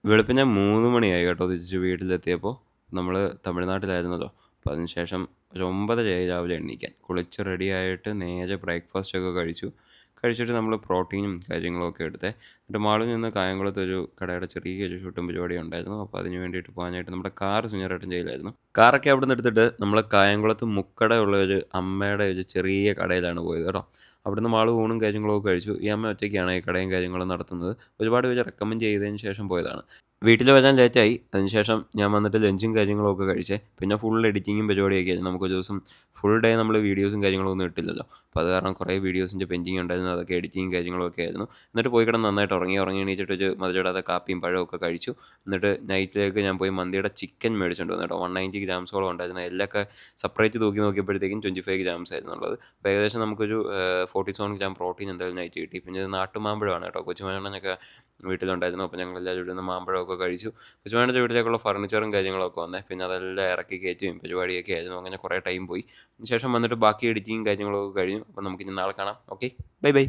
വെളുപ്പിനെ 3 മണിയായി കേട്ടോ തിരിച്ച് വീട്ടിലെത്തിയപ്പോൾ. നമ്മൾ തമിഴ്നാട്ടിലായിരുന്നല്ലോ. അപ്പോൾ അതിനുശേഷം ഒരു 9:30 രാവിലെ എണീക്കാൻ. കുളിച്ച് റെഡിയായിട്ട് നേരെ ബ്രേക്ക്ഫാസ്റ്റൊക്കെ കഴിച്ചു. കഴിച്ചിട്ട് നമ്മൾ പ്രോട്ടീനും കാര്യങ്ങളൊക്കെ എടുത്തേ. എന്നിട്ട് മാളിൽ നിന്ന് കായംകുളത്തൊരു കടയുടെ ചെറിയൊരു ഷൂട്ടും പരിപാടി ഉണ്ടായിരുന്നു. അപ്പോൾ അതിന് വേണ്ടിയിട്ട് പോകാനായിട്ട് നമ്മുടെ കാർ സുനിയേട്ടൻ കയ്യിലായിരുന്നു. കാറൊക്കെ അവിടെ നിന്ന് എടുത്തിട്ട് നമ്മൾ കായംകുളത്ത് മുക്കടയുള്ള ഒരു അമ്മയുടെ ഒരു ചെറിയ കടയിലാണ് പോയത് കേട്ടോ. അവിടുന്ന് മാള് ഊണും കാര്യങ്ങളൊക്കെ കഴിച്ചു. ഈ അമ്മ ഒറ്റയ്ക്കാണ് ഈ കടയും കാര്യങ്ങളും നടത്തുന്നത്. ഒരുപാട് പേര് റെക്കമെൻഡ് ചെയ്തതിന് ശേഷം പോയതാണ്. വീട്ടിൽ വരാൻ ലേറ്റായി. അതിനുശേഷം ഞാൻ വന്നിട്ട് ലഞ്ചും കാര്യങ്ങളൊക്കെ കഴിച്ചേ. പിന്നെ ഫുൾ എഡിറ്റിങ്ങും പരിപാടിയൊക്കെ ആയിരുന്നു. നമുക്കൊരു ദിവസം ഫുൾ ഡേ നമ്മൾ വീഡിയോസും കാര്യങ്ങളൊന്നും ഇട്ടില്ലല്ലോ. അപ്പോൾ അത് കാരണം കുറേ വീഡിയോസിൻ്റെ പെൻഡിങ് ഉണ്ടായിരുന്നു. അതൊക്കെ എഡിറ്റിങ്ങും കാര്യങ്ങളൊക്കെ ആയിരുന്നു. എന്നിട്ട് പോയി കിടന്ന് നന്നായിട്ട് ഉറങ്ങി എണീച്ചിട്ട് ഒരു മധുരമിടാത്ത കാപ്പിയും പഴമൊക്കെ കഴിച്ചു. എന്നിട്ട് നൈറ്റിലേക്ക് ഞാൻ പോയി മന്തിയുടെ ചിക്കൻ മേടിച്ചുകൊണ്ട് വന്നു കേട്ടോ. 190 ഗ്രാംസോളം ഉണ്ടായിരുന്നു. എല്ലൊക്കെ സെപ്പറേറ്റ് തൂക്കി നോക്കിയപ്പോഴത്തേക്കും 25 ഗ്രാംസ് ആയിരുന്നു ഉള്ളത്. അപ്പോൾ ഏകദേശം നമുക്കൊരു 47 ഗ്രാം പ്രോട്ടീൻ എന്തായാലും നൈറ്റ് കിട്ടി. പിന്നെ ഇത് നാട്ടുമാമ്പഴമാണ് കേട്ടോ. കൊച്ചുമാമ്പഴനൊക്കെ വീട്ടിലുണ്ടായിരുന്നു. അപ്പോൾ ഞങ്ങളെല്ലാവരും ഇരുന്ന് മാമ്പഴമൊക്കെ കഴിച്ചു. കൊച്ചുമാമൻ്റെ വീട്ടിലേക്കുള്ള ഫർണിച്ചറും കാര്യങ്ങളൊക്കെ വന്നേ. പിന്നെ അതെല്ലാം ഇറക്കി കയറ്റുകയും പരിപാടിയൊക്കെ ആയിരുന്നു. അങ്ങനെ കുറേ ടൈം പോയി. അതിന് ശേഷം വന്നിട്ട് ബാക്കി എഡിറ്റിങ്ങും കാര്യങ്ങളൊക്കെ കഴിഞ്ഞു. അപ്പോൾ നമുക്കിനി നാളെ കാണാം. Okay, bye bye.